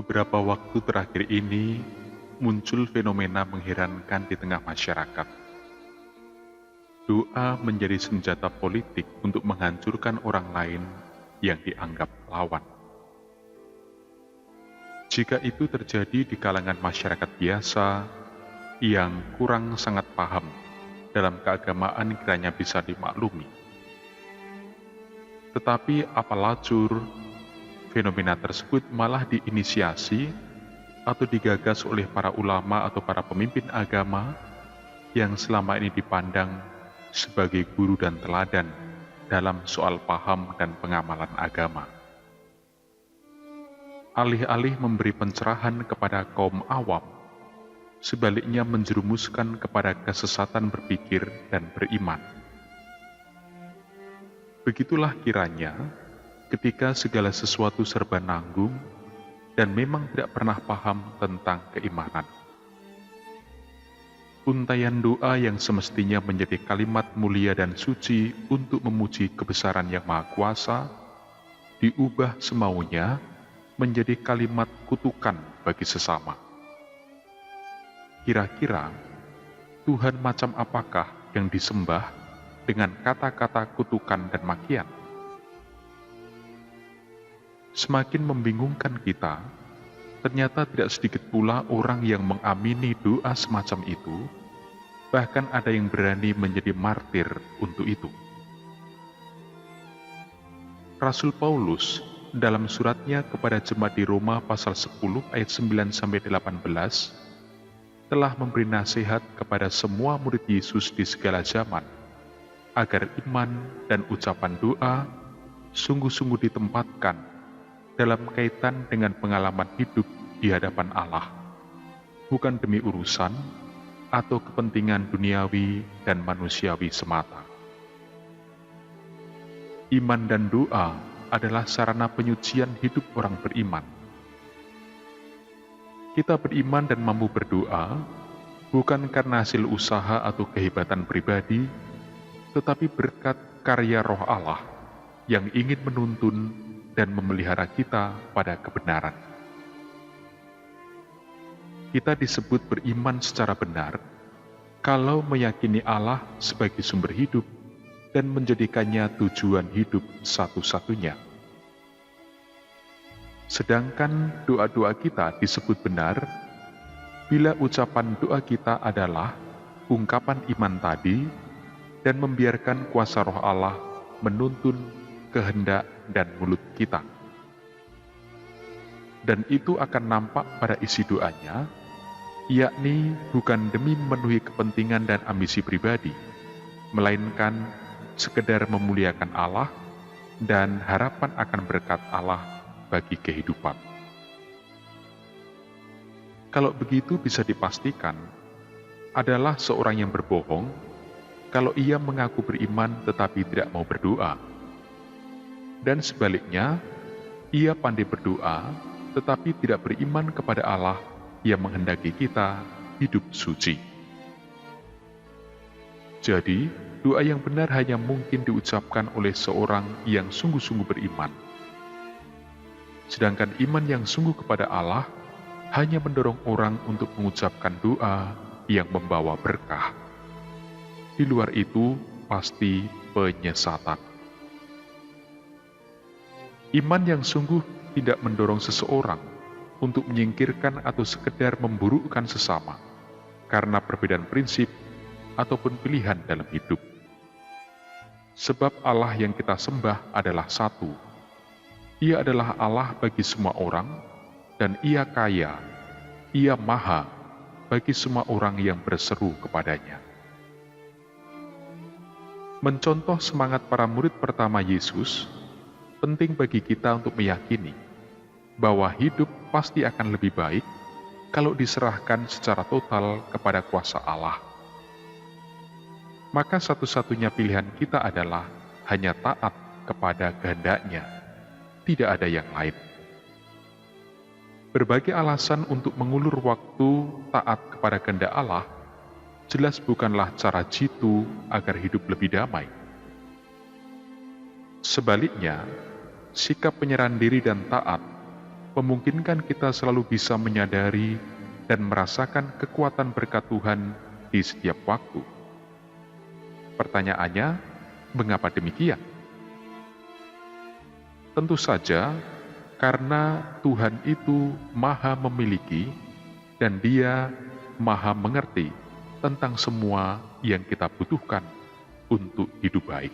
Beberapa waktu terakhir ini, muncul fenomena mengherankan di tengah masyarakat. Doa menjadi senjata politik untuk menghancurkan orang lain yang dianggap lawan. Jika itu terjadi di kalangan masyarakat biasa yang kurang sangat paham dalam keagamaan, kiranya bisa dimaklumi. Tetapi apalacur fenomena tersebut malah diinisiasi atau digagas oleh para ulama atau para pemimpin agama yang selama ini dipandang sebagai guru dan teladan dalam soal paham dan pengamalan agama. Alih-alih memberi pencerahan kepada kaum awam, sebaliknya menjerumuskan kepada kesesatan berpikir dan beriman. Begitulah kiranya ketika segala sesuatu serba nanggung dan memang tidak pernah paham tentang keimanan. Untaian doa yang semestinya menjadi kalimat mulia dan suci untuk memuji kebesaran Yang Maha Kuasa, diubah semaunya menjadi kalimat kutukan bagi sesama. Kira-kira Tuhan macam apakah yang disembah dengan kata-kata kutukan dan makian? Semakin membingungkan kita, ternyata tidak sedikit pula orang yang mengamini doa semacam itu, bahkan ada yang berani menjadi martir untuk itu. Rasul Paulus dalam suratnya kepada jemaat di Roma pasal 10 ayat 9-18 telah memberi nasihat kepada semua murid Yesus di segala zaman, agar iman dan ucapan doa sungguh-sungguh ditempatkan dalam kaitan dengan pengalaman hidup di hadapan Allah, bukan demi urusan atau kepentingan duniawi dan manusiawi semata. Iman dan doa adalah sarana penyucian hidup orang beriman. Kita beriman dan mampu berdoa bukan karena hasil usaha atau kehebatan pribadi, tetapi berkat karya Roh Allah yang ingin menuntun dan memelihara kita pada kebenaran. Kita disebut beriman secara benar kalau meyakini Allah sebagai sumber hidup dan menjadikannya tujuan hidup satu-satunya. Sedangkan doa-doa kita disebut benar bila ucapan doa kita adalah ungkapan iman tadi dan membiarkan kuasa Roh Allah menuntun kehendak dan mulut kita. Dan itu akan nampak pada isi doanya, yakni bukan demi memenuhi kepentingan dan ambisi pribadi, melainkan sekedar memuliakan Allah dan harapan akan berkat Allah bagi kehidupan. Kalau begitu bisa dipastikan adalah seorang yang berbohong kalau ia mengaku beriman tetapi tidak mau berdoa. Dan sebaliknya, ia pandai berdoa tetapi tidak beriman kepada Allah yang menghendaki kita hidup suci. Jadi, doa yang benar hanya mungkin diucapkan oleh seorang yang sungguh-sungguh beriman. Sedangkan iman yang sungguh kepada Allah hanya mendorong orang untuk mengucapkan doa yang membawa berkah. Di luar itu pasti penyesatan. Iman yang sungguh tidak mendorong seseorang untuk menyingkirkan atau sekedar memburukkan sesama karena perbedaan prinsip ataupun pilihan dalam hidup. Sebab Allah yang kita sembah adalah satu. Ia adalah Allah bagi semua orang, dan Ia kaya, Ia maha bagi semua orang yang berseru kepadanya. Mencontoh semangat para murid pertama Yesus, penting bagi kita untuk meyakini bahwa hidup pasti akan lebih baik kalau diserahkan secara total kepada kuasa Allah. Maka satu-satunya pilihan kita adalah hanya taat kepada kehendak-Nya. Tidak ada yang lain. Berbagai alasan untuk mengulur waktu taat kepada kehendak Allah jelas bukanlah cara jitu agar hidup lebih damai. Sebaliknya, sikap penyerahan diri dan taat memungkinkan kita selalu bisa menyadari dan merasakan kekuatan berkat Tuhan di setiap waktu. Pertanyaannya, mengapa demikian? Tentu saja, karena Tuhan itu Maha memiliki dan Dia Maha mengerti tentang semua yang kita butuhkan untuk hidup baik.